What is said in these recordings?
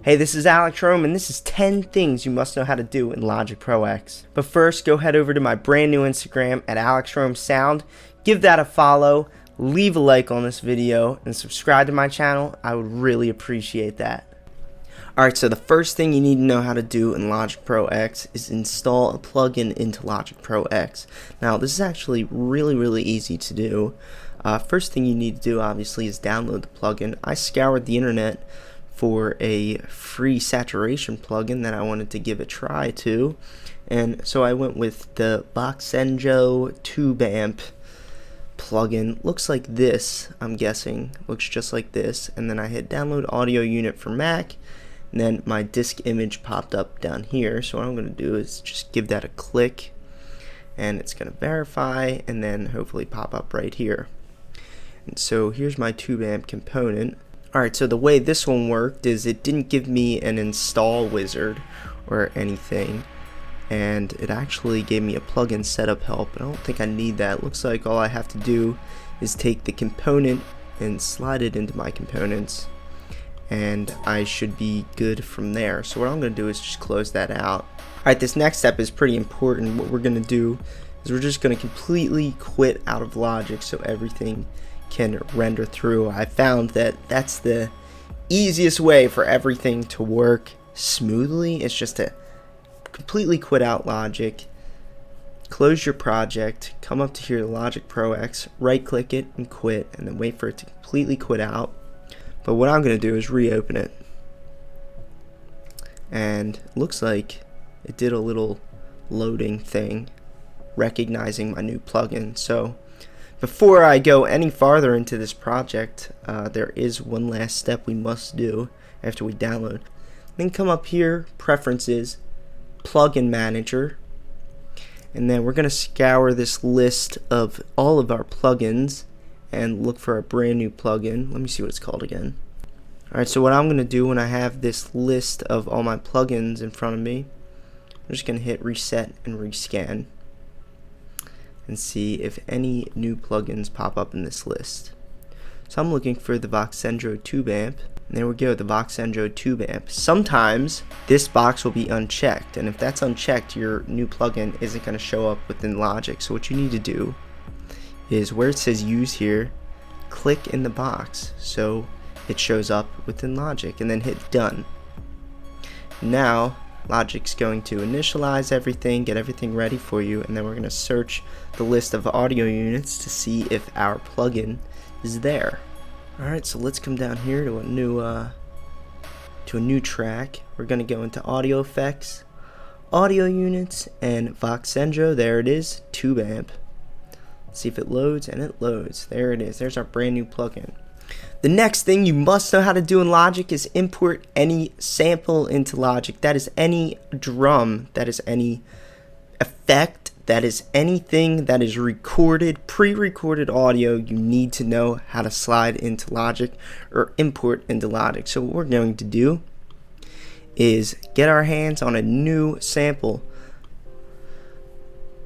Hey, this is Elektron, and this is 10 things you must know how to do in Logic Pro X. But first, go head over to my brand new Instagram at Elektron Sound, give that a follow, leave a like on this video, and subscribe to my channel. I would really appreciate that. Alright, so the first thing you need to know how to do in Logic Pro X is install a plugin into Logic Pro X. Now, this is actually really easy to do. First thing you need to do, obviously, is download the plugin. I scoured the internet for a free saturation plugin that I wanted to give a try to, and so I went with the Voxenjo Tube Amp plugin. Looks like this, I'm guessing. Looks just like this, and then I hit download audio unit for Mac, and then my disk image popped up down here. So what I'm going to do is just give that a click, and it's going to verify, and then hopefully pop up right here. And so here's my Tube Amp component. Alright, so the way this one worked is it didn't give me an install wizard or anything, and it actually gave me a plugin setup help, but I don't think I need that. It looks like all I have to do is take the component and slide it into my components, and I should be good from there. So what I'm going to do is just close that out. Alright, this next step is pretty important. What we're going to do is we're just going to completely quit out of Logic so everything can render through. I found that that's the easiest way for everything to work smoothly. It's just to completely quit out Logic, close your project, come up to here to Logic Pro X, right click it and quit, and then wait for it to completely quit out. But what I'm going to do is reopen it, and it looks like it did a little loading thing recognizing my new plugin. So before I go any farther into this project, there is one last step we must do after we download. Then come up here, Preferences, Plugin Manager, and then we're going to scour this list of all of our plugins and look for a brand new plugin. Let me see what it's called again. Alright, so what I'm going to do when I have this list of all my plugins in front of me, I'm just going to hit Reset and Rescan and see if any new plugins pop up in this list. So I'm looking for the Voxenjo Tube Amp, and there we go, the Voxenjo Tube Amp. Sometimes this box will be unchecked, and if that's unchecked, your new plugin isn't going to show up within Logic. So what you need to do is where it says Use here, click in the box so it shows up within Logic, and then hit Done. Now Logic's going to initialize everything, get everything ready for you, and then we're going to search the list of audio units to see if our plugin is there. Alright, so let's come down here to a new track. We're going to go into Audio Effects, Audio Units, and Voxenjo. There it is, Tube Amp. Let's see if it loads, and it loads. There it is. There's our brand new plugin. The next thing you must know how to do in Logic is import any sample into Logic. That is any drum, that is any effect, that is anything that is recorded, pre-recorded audio. You need to know how to slide into Logic or import into Logic. So what we're going to do is get our hands on a new sample.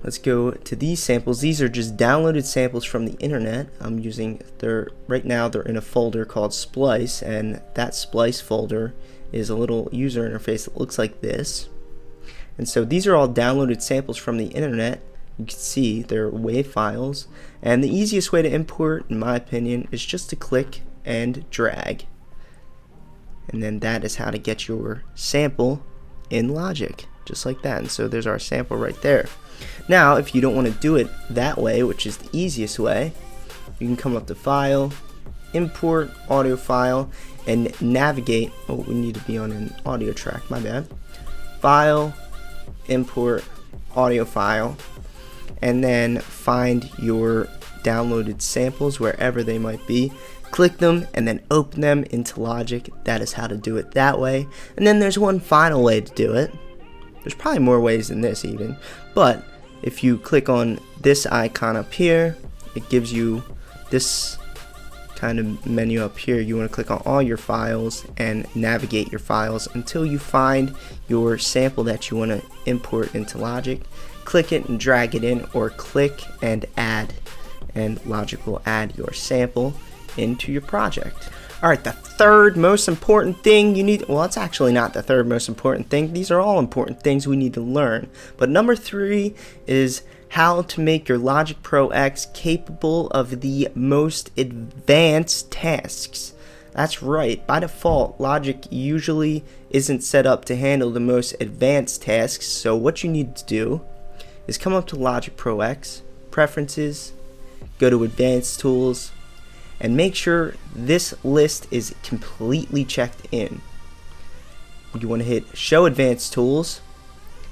Let's go to these samples. These are just downloaded samples from the internet. I'm using right now they're in a folder called Splice, and that Splice folder is a little user interface that looks like this. And so these are all downloaded samples from the internet. You can see they're WAV files, and the easiest way to import, in my opinion, is just to click and drag. And then that is how to get your sample in Logic, just like that. And so there's our sample right there. Now, if you don't want to do it that way, which is the easiest way, you can come up to File, Import Audio File, and navigate. Oh, we need to be on an audio track, my bad. File, Import Audio File, and then find your downloaded samples wherever they might be. Click them and then open them into Logic. That is how to do it that way. And then there's one final way to do it. There's probably more ways than this even, but if you click on this icon up here, it gives you this kind of menu up here. You want to click on all your files and navigate your files until you find your sample that you want to import into Logic. Click it and drag it in, or click and add, and Logic will add your sample into your project. Alright, the third most important thing you need, well, it's actually not the third most important thing. These are all important things we need to learn. But number 3 is how to make your Logic Pro X capable of the most advanced tasks. That's right, by default, Logic usually isn't set up to handle the most advanced tasks, so what you need to do is come up to Logic Pro X, Preferences, go to Advanced Tools, and make sure this list is completely checked in. You want to hit Show Advanced Tools,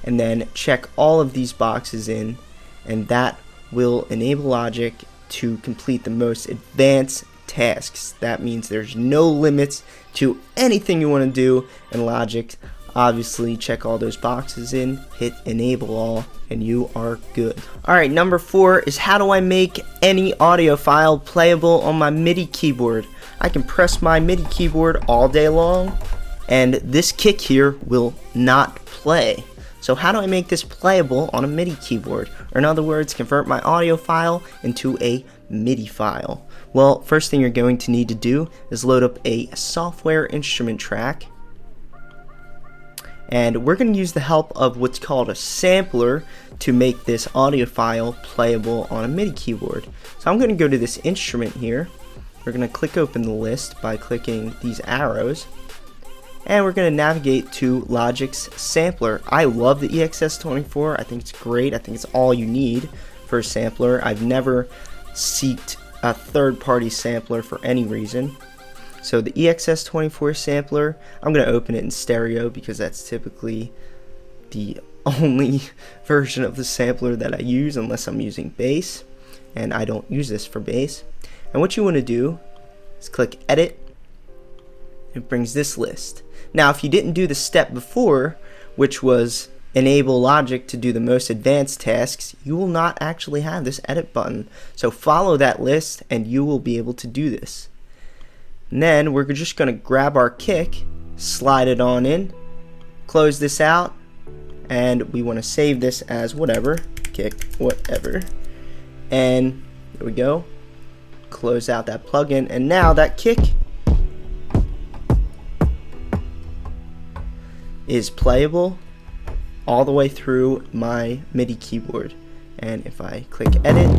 and then check all of these boxes in, and that will enable Logic to complete the most advanced tasks. That means there's no limits to anything you want to do in Logic. Obviously, check all those boxes in, hit Enable All, and you are good. Alright, number 4 is how do I make any audio file playable on my Midi keyboard? I can press my Midi keyboard all day long, and this kick here will not play. So how do I make this playable on a Midi keyboard? Or in other words, convert my audio file into a Midi file. Well, first thing you're going to need to do is load up a software instrument track. And we're going to use the help of what's called a sampler to make this audio file playable on a Midi keyboard. So I'm going to go to this instrument here. We're going to click open the list by clicking these arrows. And we're going to navigate to Logic's sampler. I love the EXS24. I think it's great. I think it's all you need for a sampler. I've never seeked a third-party sampler for any reason. So the EXS24 sampler, I'm going to open it in stereo because that's typically the only version of the sampler that I use unless I'm using bass, and I don't use this for bass. And what you want to do is click Edit. It brings this list. Now if you didn't do the step before, which was enable Logic to do the most advanced tasks, you will not actually have this edit button. So follow that list and you will be able to do this. And then we're just going to grab our kick, slide it on in, close this out, and we want to save this as whatever, kick, whatever. And there we go. Close out that plugin, and now that kick is playable all the way through my Midi keyboard. And if I click Edit,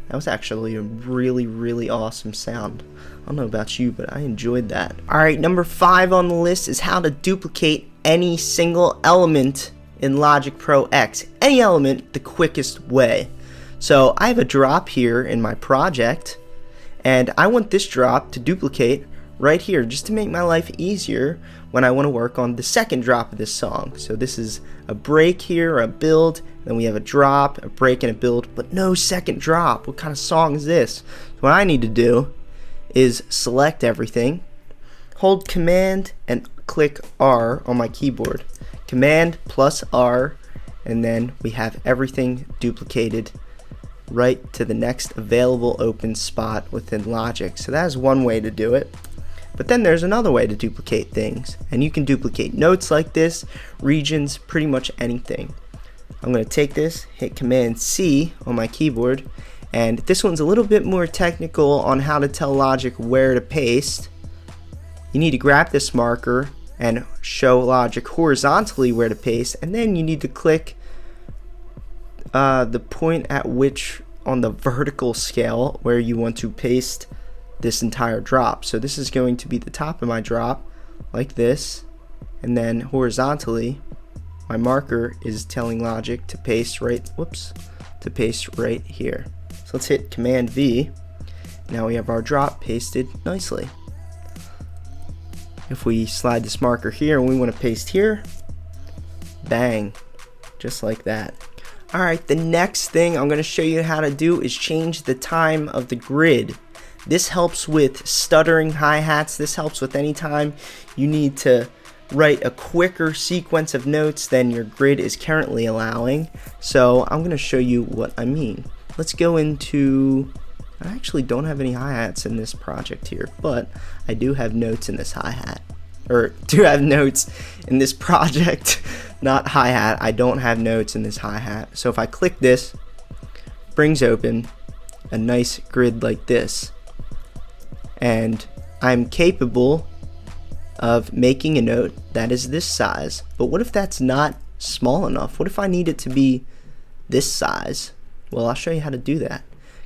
that was actually a really awesome sound. I don't know about you, but I enjoyed that. Alright, number 5 on the list is how to duplicate any single element in Logic Pro X. Any element the quickest way. So I have a drop here in my project, and I want this drop to duplicate right here just to make my life easier when I want to work on the second drop of this song. So this is a break here, a build, then we have a drop, a break, and a build, but no second drop. What kind of song is this? So what I need to do is select everything, hold Command and click R on my keyboard. Command plus R, and then we have everything duplicated right to the next available open spot within Logic. So that is one way to do it. But then there's another way to duplicate things, and you can duplicate notes like this, regions, pretty much anything. I'm going to take this, hit Command C on my keyboard, and this one's a little bit more technical on how to tell Logic where to paste. You need to grab this marker and show Logic horizontally where to paste, and then you need to click the point at which on the vertical scale where you want to paste this entire drop. So this is going to be the top of my drop like this, and then horizontally my marker is telling Logic to paste right here. So let's hit Command V. Now we have our drop pasted nicely. If we slide this marker here and we want to paste here, bang, just like that. Alright, the next thing I'm going to show you how to do is change the time of the grid. This helps with stuttering hi-hats. This helps with any time you need to write a quicker sequence of notes than your grid is currently allowing. So I'm going to show you what I mean. Let's go into, I actually don't have any hi-hats in this project here, but I do have notes in this hi-hat, or do have notes in this project, not hi-hat. I don't have notes in this hi-hat. So if I click this, brings open a nice grid like this. and I'm capable of making a note that is this size. But what if that's not small enough? What if I need it to be this size? Well, I'll show you how to do that.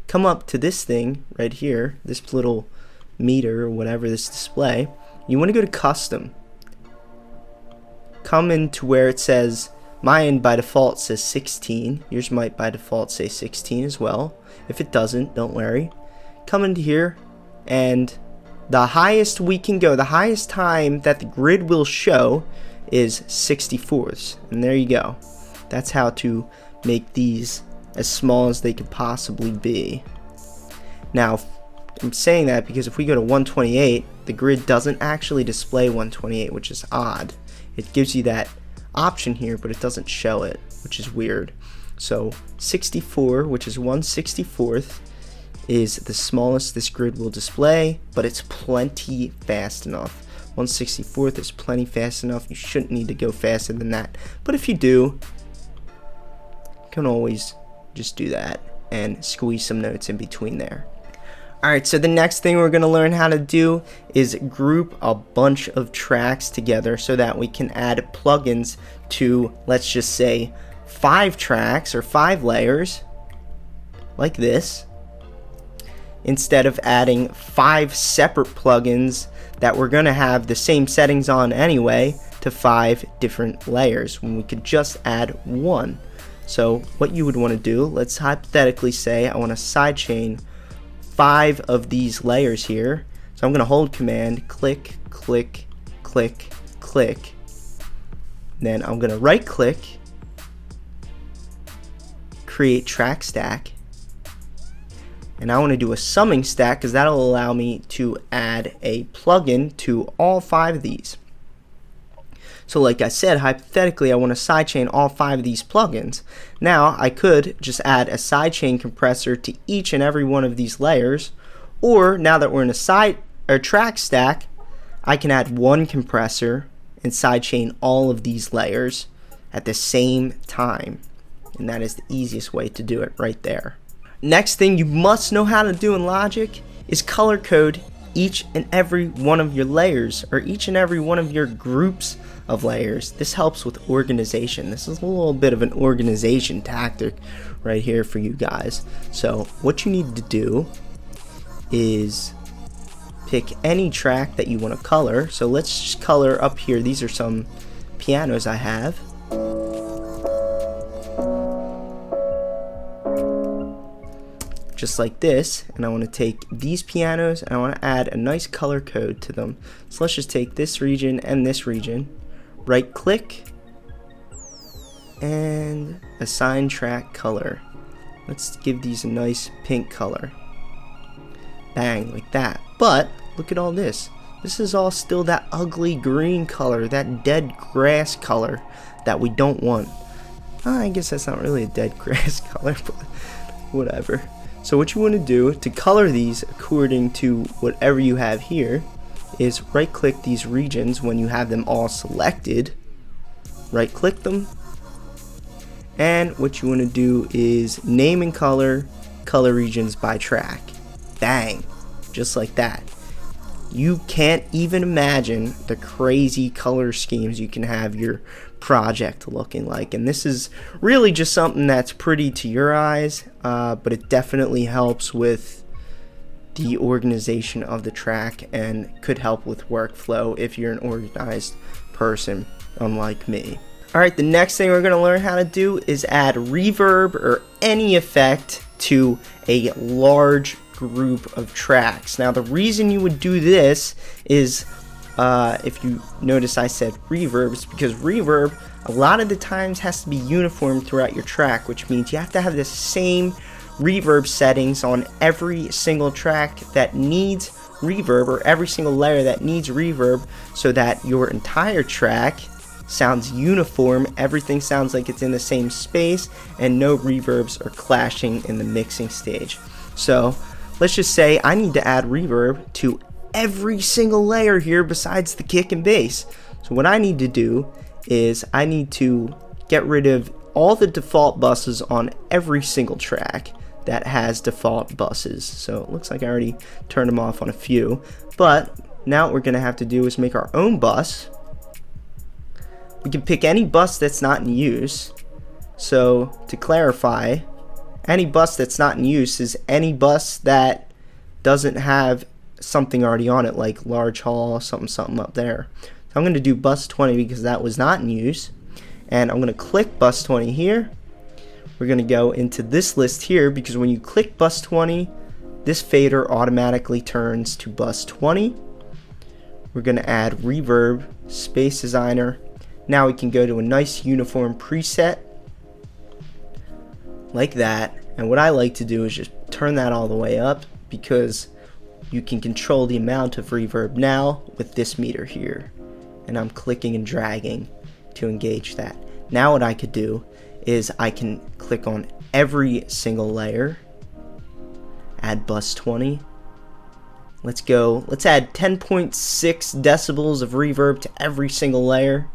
Come up to this thing right here, this little meter or whatever, this display. You want to go to custom. Come into where it says, mine by default says 16. Yours might by default say 16 as well. If it doesn't, don't worry. Come into here, and the highest we can go, the highest time that the grid will show is 64ths. And there you go. That's how to make these as small as they could possibly be. Now, I'm saying that because if we go to 128, the grid doesn't actually display 128, which is odd. It gives you that option here, but it doesn't show it, which is weird. So 64, which is 1/64th, is the smallest this grid will display, but it's plenty fast enough. 1/64th is plenty fast enough. You shouldn't need to go faster than that, but if you do, you can always just do that and squeeze some notes in between there. Alright, so the next thing we're going to learn how to do is group a bunch of tracks together so that we can add plugins to, let's just say, 5 tracks or 5 layers, like this, instead of adding 5 separate plugins that we're going to have the same settings on anyway to 5 different layers when we could just add one. So what you would want to do, let's hypothetically say I want to sidechain 5 of these layers here. So I'm going to hold command, click, click, click, click. Then I'm going to right click, create track stack, and I want to do a summing stack because that'll allow me to add a plugin to all 5 of these. So like I said, hypothetically I want to sidechain all 5 of these plugins. Now I could just add a sidechain compressor to each and every one of these layers, or now that we're in a track stack, I can add one compressor and sidechain all of these layers at the same time. And that is the easiest way to do it right there. Next thing you must know how to do in Logic is color code each and every one of your layers, or each and every one of your groups of layers. This helps with organization. This is a little bit of an organization tactic right here for you guys. So what you need to do is pick any track that you want to color. So let's just color up here. These are some pianos I have. Just like this, and I want to take these pianos and I want to add a nice color code to them. So let's just take this region and this region, right click, and assign track color. Let's give these a nice pink color. Bang, like that. But look at all this. This is all still that ugly green color, that dead grass color that we don't want. I guess that's not really a dead grass color, but whatever. So what you want to do to color these according to whatever you have here is right click these regions when you have them all selected, right click them, and what you want to do is name and color regions by track. Bang, just like that. You can't even imagine the crazy color schemes you can have your project looking like, and this is really just something that's pretty to your eyes, but it definitely helps with the organization of the track and could help with workflow if you're an organized person unlike me. Alright, the next thing we're going to learn how to do is add reverb or any effect to a large group of tracks. Now the reason you would do this is, if you notice I said reverb, it's because reverb a lot of the times has to be uniform throughout your track, which means you have to have the same reverb settings on every single track that needs reverb, or every single layer that needs reverb, so that your entire track sounds uniform, everything sounds like it's in the same space, and no reverbs are clashing in the mixing stage. So let's just say I need to add reverb to every single layer here besides the kick and bass. So what I need to do is I need to get rid of all the default buses on every single track. that has default buses. So it looks like I already turned them off on a few, but now what we're going to have to do is make our own bus. We can pick any bus that's not in use. So to clarify, any bus that's not in use is any bus that doesn't have something already on it, like large hall, something up there. So I'm going to do bus 20 because that was not in use, and I'm going to click bus 20 here. We're going to go into this list here because when you click bus 20, this fader automatically turns to bus 20. We're going to add reverb, space designer. Now we can go to a nice uniform preset like that, and what I like to do is just turn that all the way up because you can control the amount of reverb now with this meter here, and I'm clicking and dragging to engage that. Now what I could do is I can click on every single layer, add bus 20. Let's add 10.6 decibels of reverb to every single layer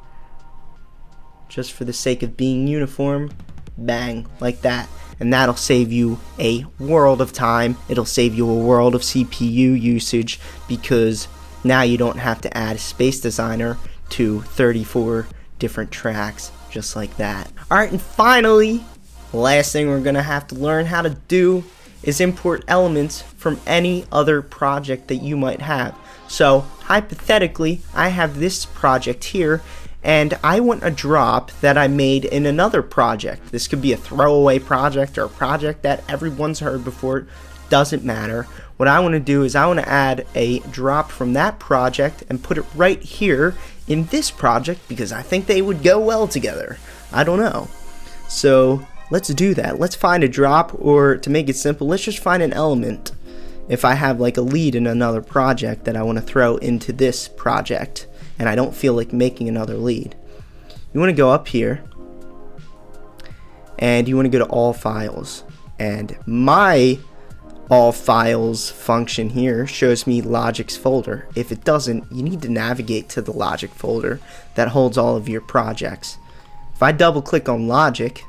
just for the sake of being uniform. Bang, like that. And that'll save you a world of time. It'll save you a world of CPU usage because now you don't have to add Space Designer to 34 different tracks just like that. Alright, and finally, the last thing we're going to have to learn how to do is import elements from any other project that you might have. So hypothetically, I have this project here, and I want a drop that I made in another project. This could be a throwaway project or a project that everyone's heard before. Doesn't matter. What I want to do is I want to add a drop from that project and put it right here in this project because I think they would go well together. I don't know. So let's do that. Let's find a drop, or to make it simple, let's just find an element. If I have like a lead in another project that I want to throw into this project, and I don't feel like making another lead, you want to go up here and you want to go to all files, and my all files function here shows me Logic's folder. If it doesn't, you need to navigate to the Logic folder that holds all of your projects. If I double click on Logic,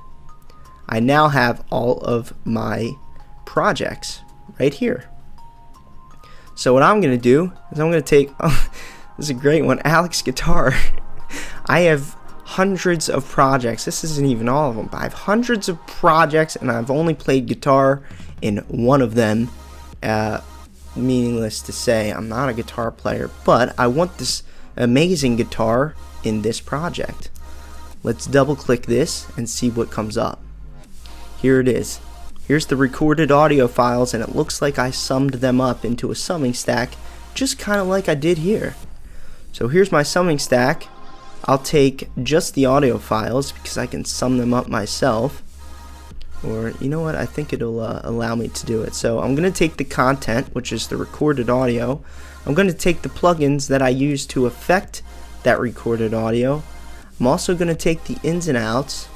I now have all of my projects right here. So what I'm going to do is I'm going to take this is a great one, Alex Guitar. I have hundreds of projects. This isn't even all of them, but I have hundreds of projects, and I've only played guitar in one of them. Meaningless to say, I'm not a guitar player, but I want this amazing guitar in this project. Let's double click this and see what comes up. Here it is. Here's the recorded audio files, and it looks like I summed them up into a summing stack, just kind of like I did here. So here's my summing stack. I'll take just the audio files because I can sum them up myself. Or, you know what, I think it'll allow me to do it. So I'm going to take the content, which is the recorded audio. I'm going to take the plugins that I use to affect that recorded audio. I'm also going to take the ins and outs.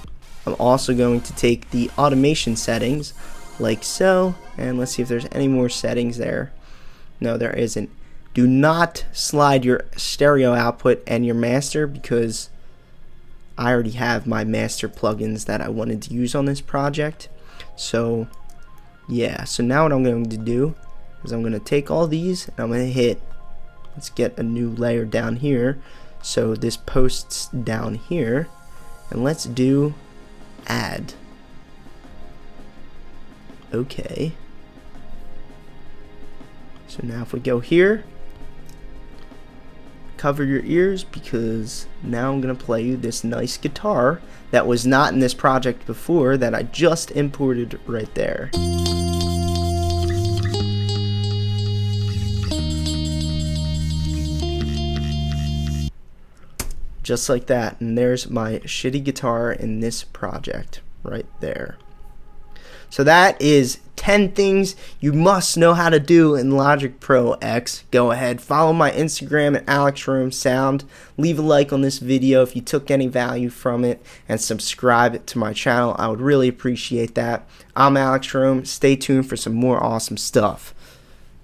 I'm also going to take the automation settings, like so. And let's see if there's any more settings there. No, there isn't. Do not slide your stereo output and your master because I already have my master plugins that I wanted to use on this project. So yeah, so now what I'm going to do is I'm going to take all these and I'm going to hit, let's get a new layer down here so this posts down here, and let's do add. Okay, so now if we go here, cover your ears because now I'm going to play you this nice guitar that was not in this project before that I just imported right there. Just like that, and there's my shitty guitar in this project right there. So that is 10 things you must know how to do in Logic Pro X. Go ahead, follow my Instagram at AlexRomeSound. Leave a like on this video if you took any value from it, and subscribe to my channel. I would really appreciate that. I'm Alex Rome. Stay tuned for some more awesome stuff.